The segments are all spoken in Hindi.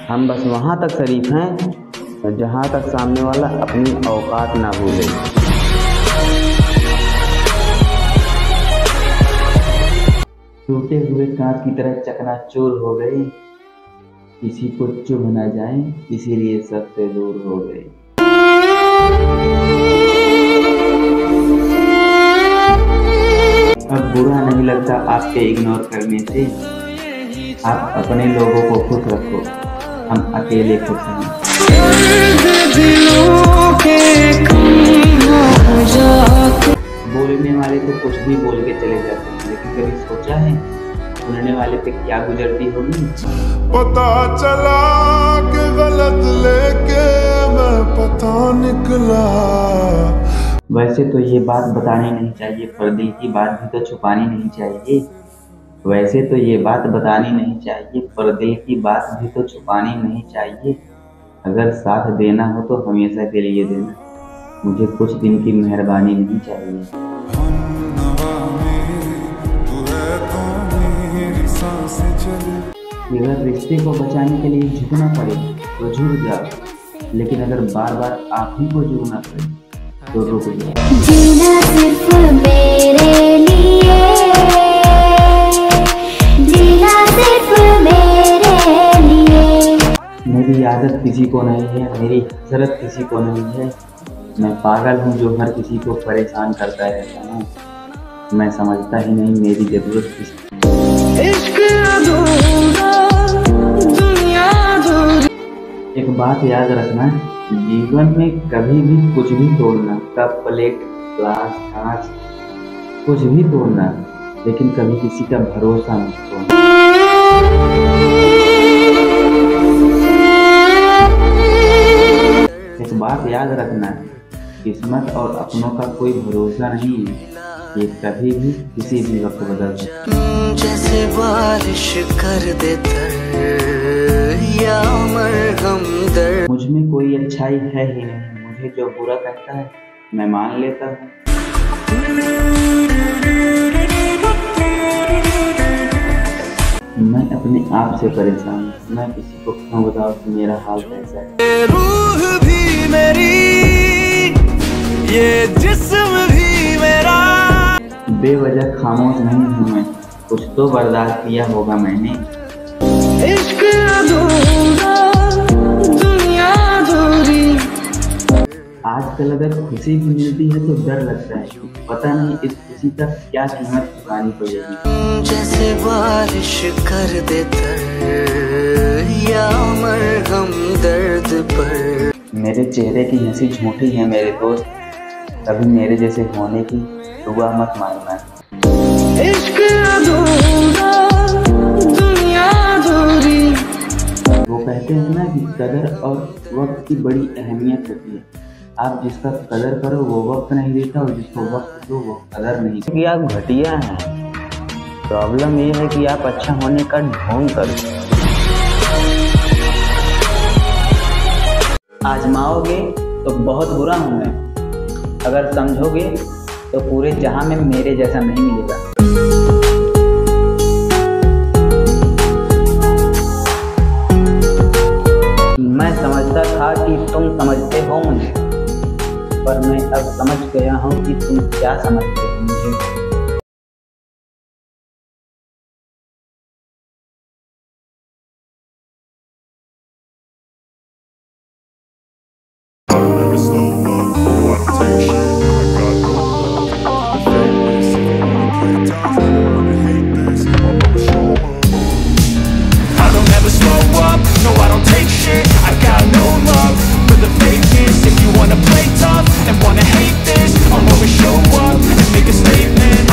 हम बस वहाँ तक शरीफ हैं जहाँ तक सामने वाला अपनी औकात ना भूले। टूटे हुए कांच की तरह चकनाचूर हो गए, किसी को चुभ न जाए इसीलिए सबसे दूर हो गए। अब बुरा नहीं लगता आपके इग्नोर करने से, आप अपने लोगों को खुश रखो, हम अकेले खुश हैं। बोलने वाले तो कुछ भी बोल के चले जाते हैं, लेकिन कभी सोचा है सुनने वाले पे क्या गुजरती होगी? पता चला कि गलत लेके मैं पता निकला। वैसे तो ये बात बतानी नहीं चाहिए, पर दिल की बात भी तो छुपानी नहीं चाहिए। वैसे तो ये बात बतानी नहीं चाहिए, पर दिल की बात भी तो छुपानी नहीं चाहिए। अगर साथ देना हो तो हमेशा के लिए देना, मुझे कुछ दिन की मेहरबानी नहीं चाहिए। अगर रिश्ते को बचाने के लिए झुकना पड़े तो झुक जाओ, लेकिन अगर बार बार आप ही को झुकना पड़े तो रुक जाओ। जीना सिर्फ मेरे लिए, जीना सिर्फ मेरे लिए। मेरी आदत किसी को नहीं है, मेरी हसरत किसी को नहीं है। मैं पागल हूँ जो हर किसी को परेशान करता रहता हूँ। मैं समझता ही नहीं मेरी जरूरत किसी। एक बात याद रखना, जीवन में कभी भी कुछ भी तोड़ना, कप प्लेट ग्लास कांच कुछ भी तोड़ना, लेकिन कभी किसी का भरोसा मत तोड़ना। एक बात याद रखना, किस्मत और अपनों का कोई भरोसा नहीं है, ये कभी भी किसी भी वक्त बदल सकता है। जैसे बारिश कर देता या मरहम दर्द। मुझ में कोई अच्छाई है ही नहीं, मुझे जो बुरा कहता है मैं मान लेता हूँ। मैं अपने आप से परेशान हूँ, मैं किसी को क्यों बताऊँ कि मेरा हाल कैसा है। रूह भी मेरी, ये जिस्म भी मेरा। बेवजह खामोश नहीं हूँ मैं, कुछ तो बर्दाश्त किया होगा मैंने। इश्क अधूरा, दुनिया अधूरी। आजकल अगर खुशी भी मिलती है तो डर लगता है, पता नहीं इस खुशी का क्या कीमत चुकानी पड़ेगी। जैसे बारिश कर देता या मरहम दर्द पर। मेरे चेहरे की हंसी झूठी है मेरे दोस्त, कभी मेरे जैसे होने की दुआ मत मांगना। इश्क अधूरा, दुनिया अधूरी। वो कहते हैं ना कि कदर और वक्त की बड़ी अहमियत होती है। आप जिसका कदर करो वो वक्त नहीं देता, और जिसको वक्त दो वो कदर नहीं करता। कि आप घटिया हैं, प्रॉब्लम ये है कि आप अच्छा होने का ढोंग करो। आजमाओगे तो बहुत बुरा हूँ मैं, अगर समझोगे तो पूरे जहां में मेरे जैसा नहीं मिलेगा। मैं समझता था कि तुम समझते हो मुझे, पर मैं अब समझ गया हूँ कि तुम क्या समझते हो मुझे। If you wanna play tough and wanna hate this, I'll always show up and make a statement.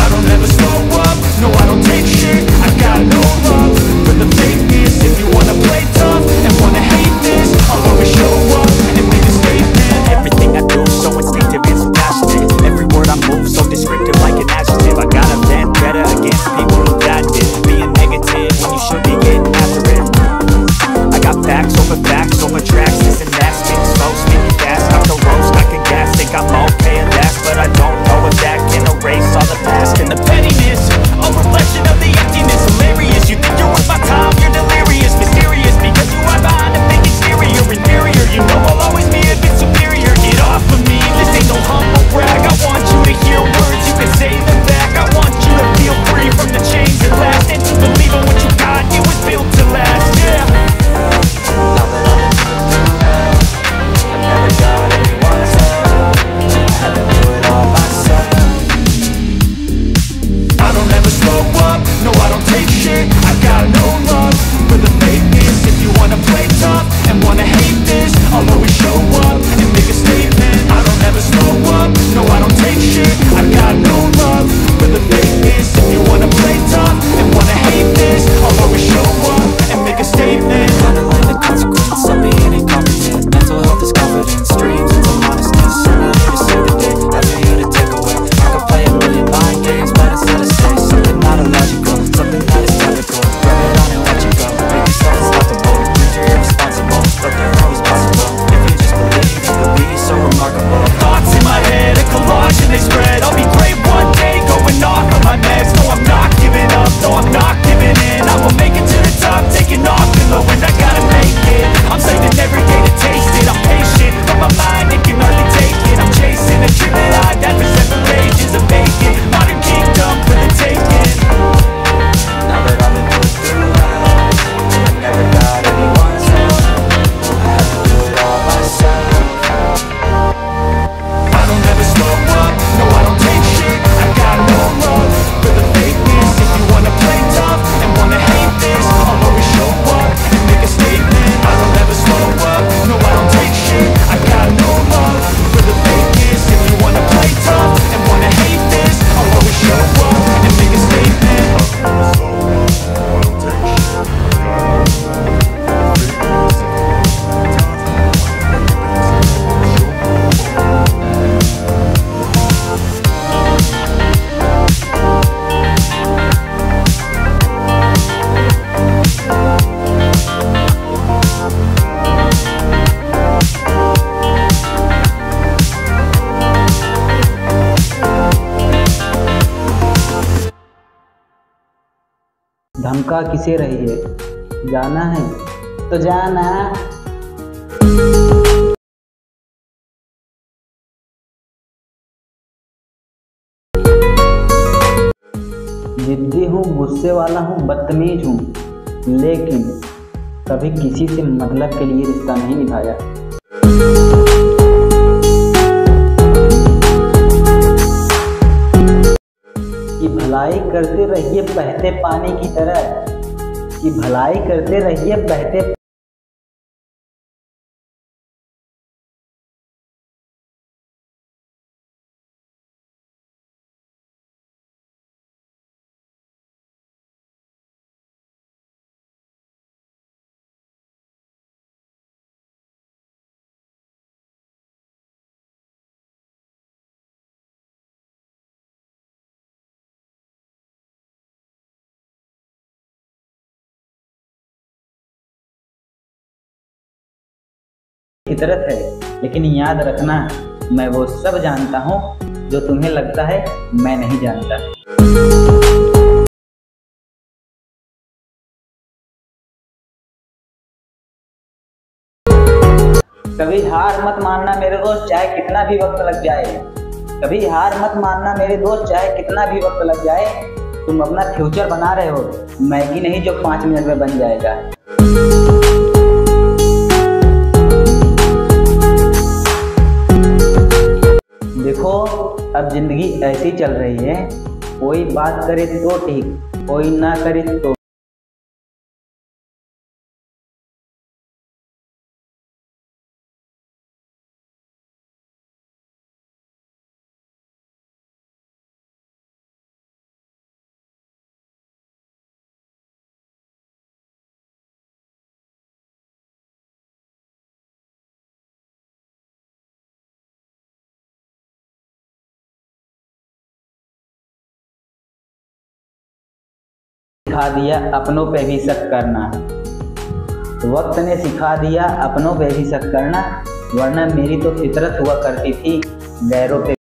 धक्का किसे रही है, जाना है तो जाना। जिद्दी हूँ, गुस्से वाला हूँ, बदतमीज हूँ, लेकिन कभी किसी से मतलब के लिए रिश्ता नहीं निभाया। कि भलाई करते रहिए बहते पानी की तरह, कि भलाई करते रहिए बहते। फितरत है, लेकिन याद रखना मैं वो सब जानता हूँ जो तुम्हें लगता है मैं नहीं जानता। कभी हार मत मानना मेरे दोस्त, चाहे कितना भी वक्त लग जाए। कभी हार मत मानना मेरे दोस्त, चाहे कितना भी वक्त लग जाए। तुम अपना फ्यूचर बना रहे हो, मैगी नहीं जो 5 मिनट में बन जाएगा। देखो अब जिंदगी ऐसी चल रही है, कोई बात करे तो ठीक, कोई ना करे तो। सिखा दिया अपनों पे भी शक करना, वक्त ने सिखा दिया अपनों पे भी शक करना, वरना मेरी तो फितरत हुआ करती थी गैरों पे।